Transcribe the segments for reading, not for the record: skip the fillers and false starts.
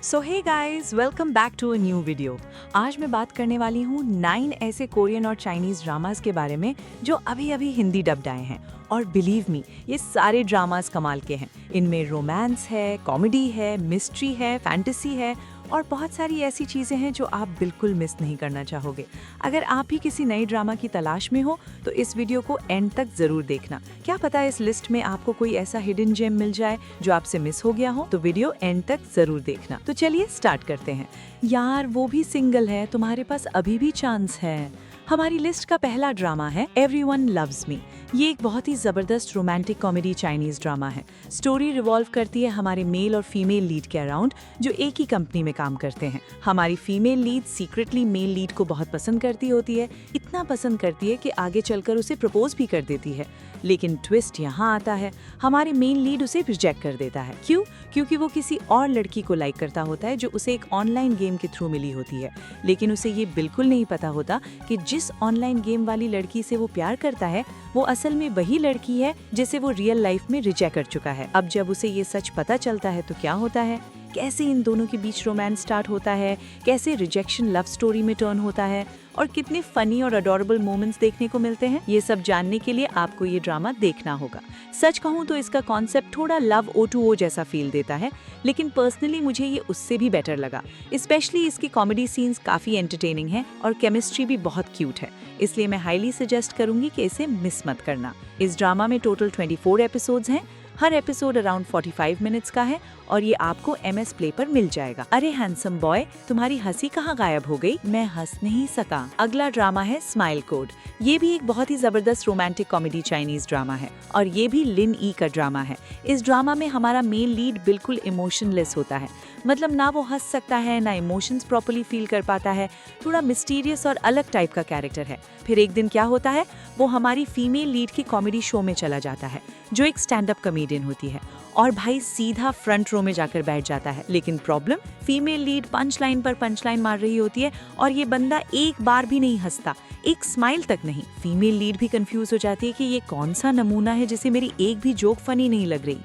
So hey guys, welcome back to a new video. आज मैं बात करने वाली हूँ 9 ऐसे कोरियन और चाइनीज ड्रामास के बारे में जो अभी अभी हिंदी डब्ड आए हैं। और बिलीव मी, ये सारे ड्रामास कमाल के हैं। इनमें रोमांस है, कॉमेडी है, मिस्ट्री है, फैंटेसी है और बहुत सारी ऐसी चीज़ें हैं जो आप बिल्कुल मिस नहीं करना चाहोगे। अगर आप भी किसी नई ड्रामा की तलाश में हो तो इस वीडियो को एंड तक ज़रूर देखना। क्या पता इस लिस्ट में आपको कोई ऐसा हिडन जेम मिल जाए जो आपसे मिस हो गया हो, तो वीडियो एंड तक ज़रूर देखना। तो चलिए स्टार्ट करते हैं। यार, वो भी सिंगल है, तुम्हारे पास अभी भी चांस है। हमारी लिस्ट का पहला ड्रामा है एवरीवन लव्स मी। ये एक बहुत ही जबरदस्त रोमांटिक कॉमेडी चाइनीज ड्रामा है। स्टोरी रिवॉल्व करती है हमारे मेल और फीमेल लीड के अराउंड जो एक ही कंपनी में काम करते हैं। हमारी female lead secretly male lead को बहुत पसंद करती होती है, इतना पसंद करती है कि आगे चलकर उसे प्रपोज भी कर देती है। लेकिन ट्विस्ट यहाँ आता है, हमारे मेन लीड उसे रिजेक्ट कर देता है। क्यों? क्योंकि वो किसी और लड़की को लाइक करता होता है जो उसे एक ऑनलाइन गेम के थ्रू मिली होती है। लेकिन उसे ये बिल्कुल नहीं पता होता कि जिस ऑनलाइन गेम वाली लड़की से वो प्यार करता है वो असल में वही लड़की है जिसे वो रियल लाइफ में रिजेक्ट कर चुका है। अब जब उसे ये सच पता चलता है तो क्या होता है, कैसे इन दोनों के बीच रोमांस स्टार्ट होता है, कैसे रिजेक्शन लव स्टोरी में टर्न होता है और कितने फनी और अडोरेबल मोमेंट्स देखने को मिलते हैं, ये सब जानने के लिए आपको ये ड्रामा देखना होगा। सच कहूँ तो इसका कॉन्सेप्ट थोड़ा लव O2O जैसा फील देता है, लेकिन पर्सनली मुझे ये उससे भी बेटर लगा। स्पेशली इसकी कॉमेडी सीन्स काफ़ी एंटरटेनिंग है और केमिस्ट्री भी बहुत क्यूट है, इसलिए मैं हाईली सजेस्ट करूंगी कि इसे मिस मत करना। इस ड्रामा में टोटल 24 एपिसोड्स हैं। हर एपिसोड अराउंड 45 मिनट्स का है और ये आपको MS प्ले पर मिल जाएगा। अरे हैंडसम बॉय, तुम्हारी हंसी कहाँ गायब हो गई? मैं हंस नहीं सका। अगला ड्रामा है स्माइल कोड। ये भी एक बहुत ही जबरदस्त रोमांटिक कॉमेडी चाइनीज ड्रामा है और ये भी लिन ई का ड्रामा है। इस ड्रामा में हमारा मेन लीड बिल्कुल इमोशनलेस होता है, मतलब ना वो हंस सकता है ना इमोशंस प्रॉपर्ली फील कर पाता है। थोड़ा मिस्टीरियस और अलग टाइप का कैरेक्टर है। फिर एक दिन क्या होता है, वो हमारी फीमेल लीड की कॉमेडी शो में चला जाता है जो एक स्टैंड अप कॉमेडियन होती है और भाई सीधा फ्रंट रो में जाकर बैठ जाता है। लेकिन problem, female lead punch line पर पंच लाइन मार रही होती है और ये बंदा एक बार भी नहीं हंसता, एक स्माइल तक नहीं। फीमेल लीड भी कंफ्यूज हो जाती है कि ये कौन सा नमूना है जिसे मेरी एक भी जोक फनी नहीं लग रही।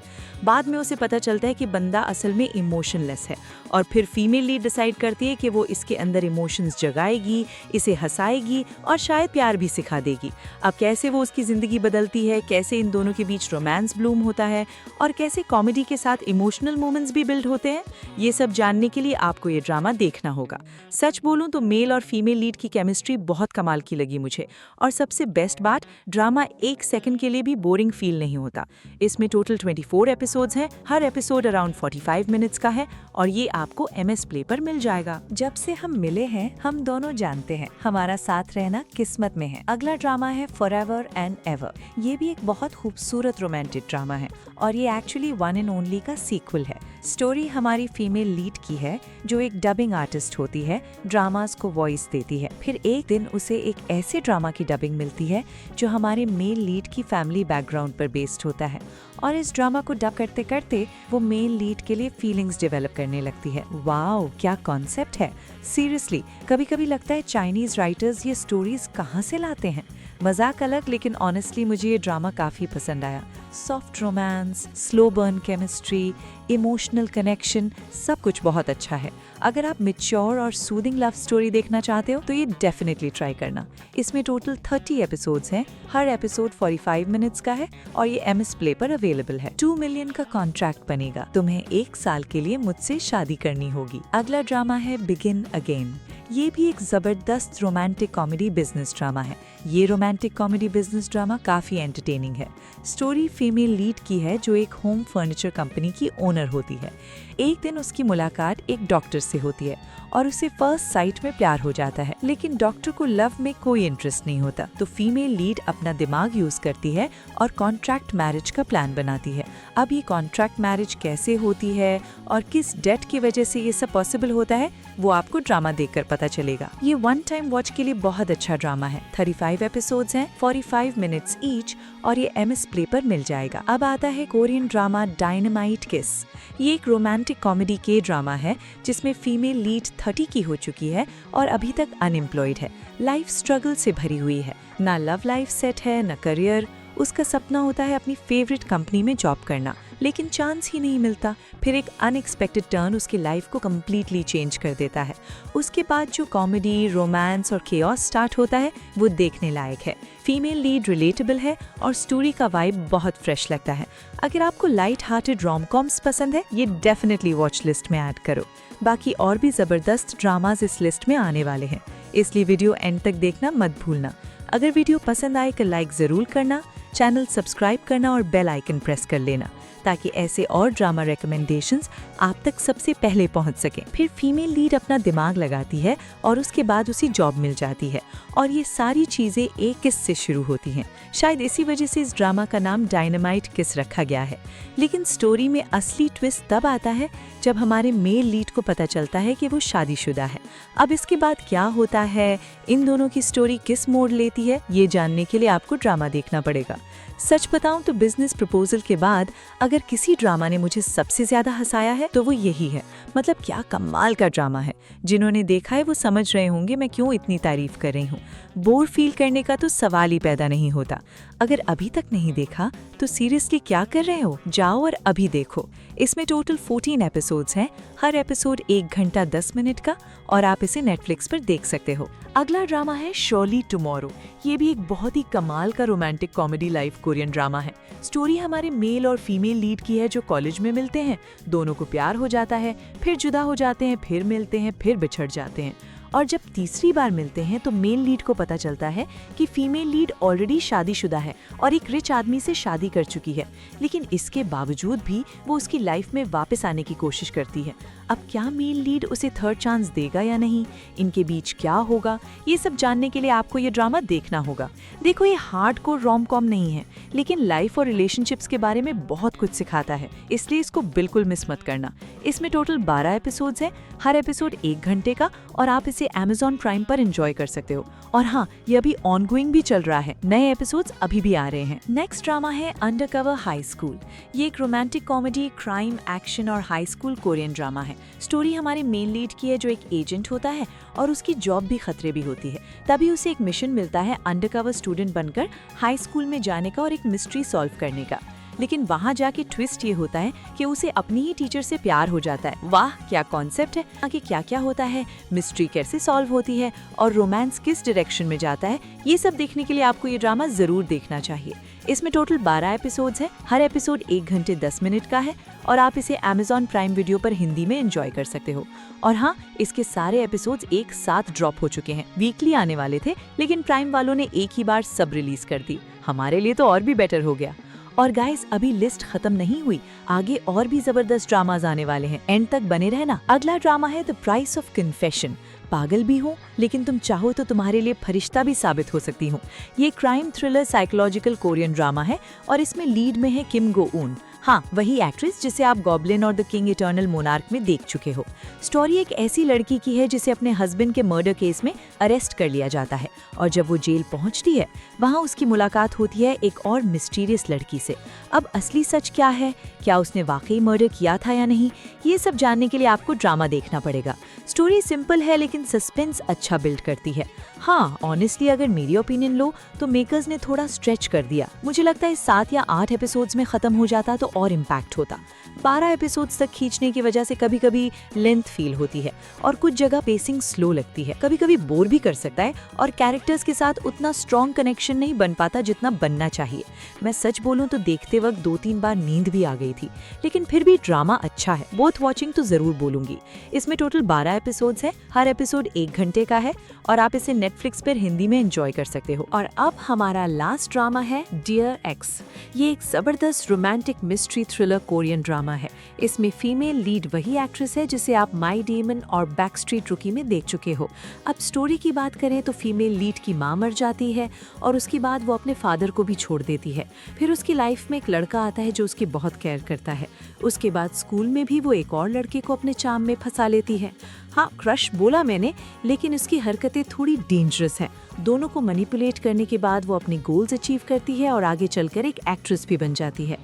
बाद में उसे पता चलता है कि बंदा असल में इमोशनलेस है और फिर फीमेल लीड डिसाइड करती है कि वो इसके अंदर इमोशंस जगाएगी, इसे हंसाएगी और शायद प्यार भी सिखा देगी। अब कैसे वो उसकी जिंदगी बदलती है, कैसे इन दोनों के बीच रोमांस ब्लूम होता है और कैसे कॉमेडी के साथ इमोशनल मोमेंट्स भी बिल्ड होते हैं, ये सब जानने के लिए आपको ये ड्रामा देखना होगा। सच बोलूं तो मेल और फीमेल लीड की केमिस्ट्री बहुत कमाल की लगी मुझे और सबसे बेस्ट बात, ड्रामा एक सेकंड के लिए भी बोरिंग फील नहीं होता। इसमें टोटल 24 एपिसोड्स हैं। हर एपिसोड अराउंड 45 मिनट्स का है और ये आपको MS प्ले पर मिल जाएगा। जब से हम मिले हैं हम दोनों जानते हैं हमारा साथ रहना किस्मत में है। अगला ड्रामा है फॉरएवर एंड एवर। ये भी एक बहुत खूबसूरत रोमांटिक ड्रामा है और ये एक्चुअली वन एंड ओनली का सीक्वल है। स्टोरी हमारी फीमेल लीड की है जो एक डबिंग आर्टिस्ट होती है, ड्रामास को वॉइस देती है। फिर एक दिन उसे एक ऐसे ड्रामा की डबिंग मिलती है जो हमारे मेल लीड की फैमिली बैकग्राउंड पर बेस्ड होता है और इस ड्रामा को डब करते करते वो मेल लीड के लिए फीलिंग्स डेवलप करने लगती है। वाओ, क्या कॉन्सेप्ट है! सीरियसली, कभी कभी लगता है चाइनीज राइटर्स ये स्टोरीज कहाँ से लाते हैं। मजाक अलग, लेकिन ऑनेस्टली मुझे ये ड्रामा काफ़ी पसंद आया। Soft romance, slow burn chemistry, emotional connection, सब कुछ बहुत अच्छा है। अगर आप मैच्योर और सूदिंग लव स्टोरी देखना चाहते हो तो ये डेफिनेटली ट्राई करना। इसमें टोटल 30 एपिसोड्स हैं। हर एपिसोड 45 मिनट्स का है और ये MS प्ले पर अवेलेबल है। 2 मिलियन का कॉन्ट्रैक्ट बनेगा। तुम्हें 1 साल के लिए मुझसे शादी करनी होगी। अगला ड्रामा है बिगिन अगेन। ये भी एक जबरदस्त रोमांटिक कॉमेडी बिजनेस ड्रामा है। ये रोमांटिक कॉमेडी बिजनेस ड्रामा काफी एंटरटेनिंग है। स्टोरी फीमेल लीड की है जो एक होम फर्नीचर कंपनी की ओनर होती है। एक दिन उसकी मुलाकात एक डॉक्टर से होती है और उसे फर्स्ट साइट में प्यार हो जाता है, लेकिन डॉक्टर को लव में कोई इंटरेस्ट नहीं होता। तो फीमेल लीड अपना दिमाग यूज करती है और कॉन्ट्रैक्ट मैरिज का प्लान बनाती है। अब ये कॉन्ट्रैक्ट मैरिज कैसे होती है और किस डेट की वजह से ये सब पॉसिबल होता है वो आपको ड्रामा देखकर पता चलेगा। ये वन टाइम वॉच के लिए बहुत अच्छा ड्रामा है। 35 एपिसोड्स हैं, 45 मिनट्स ईच और ये MS प्ले पर मिल जाएगा। अब आता है कोरियन ड्रामा डायनामाइट किस। ये एक रोमांटिक कॉमेडी के ड्रामा है जिसमें फीमेल लीड 30 की हो चुकी है और अभी तक अनएम्प्लॉयड है। लाइफ स्ट्रगल से भरी हुई है, ना लव लाइफ सेट है, ना करियर उसका सपना होता है अपनी फेवरेट कंपनी में जॉब करना, लेकिन चांस ही नहीं मिलता। फिर एक अनएक्सपेक्टेड टर्न उसकी लाइफ को कम्प्लीटली चेंज कर देता है। उसके बाद जो कॉमेडी, रोमांस और केओस स्टार्ट होता है वो देखने लायक है। फीमेल लीड रिलेटेबल है और स्टोरी का वाइब बहुत फ्रेश लगता है। अगर आपको लाइट हार्टेड रोम-कॉम्स पसंद है, ये डेफिनेटली वॉच लिस्ट में ऐड करो। बाकी और भी ज़बरदस्त ड्रामाज इस लिस्ट में आने वाले हैं, इसलिए वीडियो एंड तक देखना मत भूलना। अगर वीडियो पसंद आए तो लाइक ज़रूर करना, चैनल सब्सक्राइब करना और बेल आइकन प्रेस कर लेना, ताकि ऐसे और ड्रामा रिकमेंडेशंस आप तक सबसे पहले पहुंच सकें। फिर फीमेल लीड अपना दिमाग लगाती है और उसके बाद उसे जॉब मिल जाती है, और ये सारी चीज़ें एक किस से शुरू होती हैं। शायद इसी वजह से इस ड्रामा का नाम डायनामाइट किस रखा गया है। लेकिन स्टोरी में असली ट्विस्ट तब आता है जब हमारे मेल लीड को पता चलता है कि वो शादीशुदा है। अब इसके बाद क्या होता है, इन दोनों की स्टोरी किस मोड़ लेती है, ये जानने के लिए आपको ड्रामा देखना पड़ेगा। सच बताऊं तो बिजनेस प्रपोजल के बाद अगर किसी ड्रामा ने मुझे सबसे ज्यादा हंसाया है तो वो यही है। मतलब क्या कमाल का ड्रामा है। जिन्होंने देखा है वो समझ रहे होंगे मैं क्यों इतनी तारीफ कर रही हूँ। बोर फील करने का तो सवाल ही पैदा नहीं होता। अगर अभी तक नहीं देखा तो सीरियसली क्या कर रहे हो, जाओ और अभी देखो। इसमें टोटल 14 एपिसोड्स हैं, हर एपिसोड 1 घंटा 10 मिनट का, और आप इसे नेटफ्लिक्स पर देख सकते हो। अगला ड्रामा है शोली टुमारो। ये भी एक बहुत ही कमाल का romantic comedy live Korean drama है। स्टोरी हमारे मेल और फीमेल लीड की है जो कॉलेज में मिलते हैं। दोनों को प्यार हो जाता है, फिर जुदा हो जाते हैं, फिर मिलते हैं, फिर बिछड़ जाते हैं। और जब तीसरी बार मिलते हैं तो मेल लीड को पता चलता है कि फीमेल लीड ऑलरेडी शादीशुदा है और एक रिच आदमी से शादी कर चुकी है, लेकिन इसके बावजूद भी वो उसकी लाइफ में वापस आने की कोशिश करती है। अब क्या मेल लीड उसे थर्ड चांस देगा या नहीं, इनके बीच क्या होगा, ये सब जानने के लिए आपको ये ड्रामा देखना होगा। देखो, ये हार्डकोर रोम-कॉम नहीं है, लेकिन लाइफ और रिलेशनशिप्स के बारे में बहुत कुछ सिखाता है, इसलिए इसको बिल्कुल मिस मत करना। इसमें टोटल 12 एपिसोड्स हैं, हर एपिसोड 1 घंटे का, और आप इसे Amazon प्राइम पर एंजॉय कर सकते हो। और हाँ, ये अभी ऑनगोइंग भी चल रहा है, नए एपिसोड्स अभी भी आ रहे हैं। नेक्स्ट ड्रामा है अंडरकवर हाई स्कूल। ये एक रोमांटिक कॉमेडी, क्राइम, एक्शन और हाई स्कूल कोरियन ड्रामा है। स्टोरी हमारे मेन लीड की है जो एक एजेंट होता है और उसकी जॉब भी खतरे भी होती है। तभी उसे एक मिशन मिलता है अंडरकवर स्टूडेंट बनकर हाई स्कूल में जाने का और एक मिस्ट्री सॉल्व करने का। लेकिन वहाँ जाके ट्विस्ट ये होता है कि उसे अपनी ही टीचर से प्यार हो जाता है। वाह, क्या कॉन्सेप्ट है। आगे क्या क्या होता है, मिस्ट्री कैसे सॉल्व होती है और रोमांस किस डायरेक्शन में जाता है, ये सब देखने के लिए आपको ये ड्रामा जरूर देखना चाहिए। इसमें टोटल 12 एपिसोड्स हैं, हर एपिसोड 1 घंटे 10 मिनट का है, और आप इसे Amazon प्राइम वीडियो पर हिंदी में एंजॉय कर सकते हो। और हाँ, इसके सारे एपिसोड्स एक साथ ड्रॉप हो चुके हैं। वीकली आने वाले थे, लेकिन प्राइम वालों ने एक ही बार सब रिलीज कर दी। हमारे लिए तो और भी बेटर हो गया। और गाइस, अभी लिस्ट खत्म नहीं हुई, आगे और भी जबरदस्त ड्रामाज आने वाले हैं, एंड तक बने रहना। अगला ड्रामा है द प्राइस ऑफ कन्फेशन। पागल भी हूँ, लेकिन तुम चाहो तो तुम्हारे लिए फरिश्ता भी साबित हो सकती हूँ। ये crime thriller psychological Korean drama है और इसमें लीड में है किम गो ऊन। हाँ, वही एक्ट्रेस जिसे आप गॉब्लिन और द किंग इटर्नल मोनार्क में देख चुके हो। स्टोरी एक ऐसी लड़की की है जिसे अपने हस्बैंड के मर्डर केस में अरेस्ट कर लिया जाता है, और जब वो जेल पहुंचती है वहां उसकी मुलाकात होती है एक और मिस्टीरियस लड़की से। अब असली सच क्या है, क्या उसने वाकई मर्डर किया था या नहीं, ये सब जानने के लिए आपको ड्रामा देखना पड़ेगा। स्टोरी सिंपल है लेकिन सस्पेंस अच्छा बिल्ड करती है। हाँ, ऑनेस्टली अगर मेरी ओपिनियन लो तो मेकर्स ने थोड़ा स्ट्रेच कर दिया। मुझे लगता है 7 या 8 एपिसोड्स में खत्म हो जाता तो और इम्पैक्ट होता। 12 एपिसोड्स तक खींचने की वजह से कभी कभी लेंथ फील होती है और कुछ जगह पेसिंग स्लो लगती है, कभी कभी बोर भी कर सकता है, और कैरेक्टर्स के साथ उतना स्ट्रॉन्ग कनेक्शन नहीं बन पाता जितना बनना चाहिए। मैं सच बोलूं तो देखते वक्त 2-3 बार नींद भी आ गई थी, लेकिन फिर भी ड्रामा अच्छा है, बोथ वॉचिंग तो जरूर बोलूंगी। इसमें टोटल 12 एपिसोड्स हैं, हर एपिसोड 1 घंटे का है, और आप इसे नेटफ्लिक्स पर हिंदी में एंजॉय कर सकते हो। और अब हमारा लास्ट ड्रामा है डियर एक्स। ये एक जबरदस्त romantic mystery thriller Korean drama है। इसमें फीमेल लीड वही एक्ट्रेस है जिसे आप माई डेमन और बैकस्ट्रीट रुकी में देख चुके हो। अब स्टोरी की बात करें तो फीमेल लीड की माँ मर जाती है और उसके बाद वो अपने फादर को भी छोड़ देती है। फिर उसकी लाइफ में एक लड़का आता है जो उसकी बहुत केयर करता है। उसके बाद स्कूल में भी वो एक और लड़के को अपने चाम में फंसा लेती है। हाँ, क्रश बोला मैंने, लेकिन उसकी हरकतें थोड़ी डेंजरस हैं। दोनों को मैनिपुलेट करने के बाद वो अपने गोल्स अचीव करती है और आगे चलकर एक एक्ट्रेस भी बन जाती है।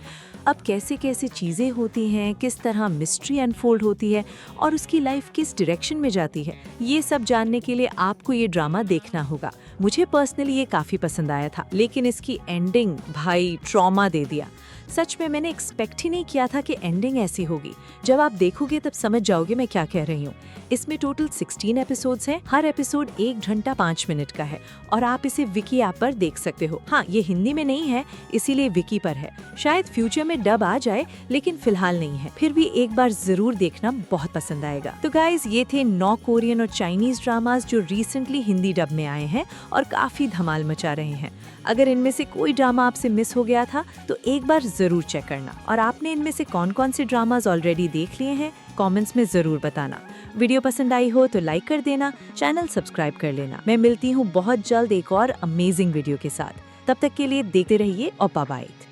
अब कैसे कैसे चीज़ें होती हैं, किस तरह मिस्ट्री अनफोल्ड होती है और उसकी लाइफ किस डायरेक्शन में जाती है, ये सब जानने के लिए आपको ये ड्रामा देखना होगा। मुझे पर्सनली ये काफ़ी पसंद आया था, लेकिन इसकी एंडिंग भाई ट्रॉमा दे दिया। सच में मैंने एक्सपेक्ट ही नहीं किया था कि एंडिंग ऐसी होगी। जब आप देखोगे तब समझ जाओगे मैं क्या कह रही हूँ। इसमें टोटल 16 एपिसोड्स हैं। हर एपिसोड 1 घंटा 5 मिनट का है और आप इसे विकी ऐप पर देख सकते हो। हाँ, ये हिंदी में नहीं है, इसीलिए विकी पर है। शायद फ्यूचर में डब आ जाए, लेकिन फिलहाल नहीं है। फिर भी एक बार जरूर देखना, बहुत पसंद आएगा। तो गाइज, ये थे 9 कोरियन और चाइनीज ड्रामास जो रिसेंटली हिंदी डब में आए हैं और काफी धमाल मचा रहे हैं। अगर इनमें से कोई ड्रामा आपसे मिस हो गया था तो एक बार जरूर चेक करना। और आपने इनमें से कौन-कौन से ड्रामास ऑलरेडी देख लिए हैं, कमेंट्स में जरूर बताना। वीडियो पसंद आई हो तो लाइक कर देना, चैनल सब्सक्राइब कर लेना। मैं मिलती हूँ बहुत जल्द एक और अमेजिंग वीडियो के साथ। तब तक के लिए देखते रहिए और बाय बाय।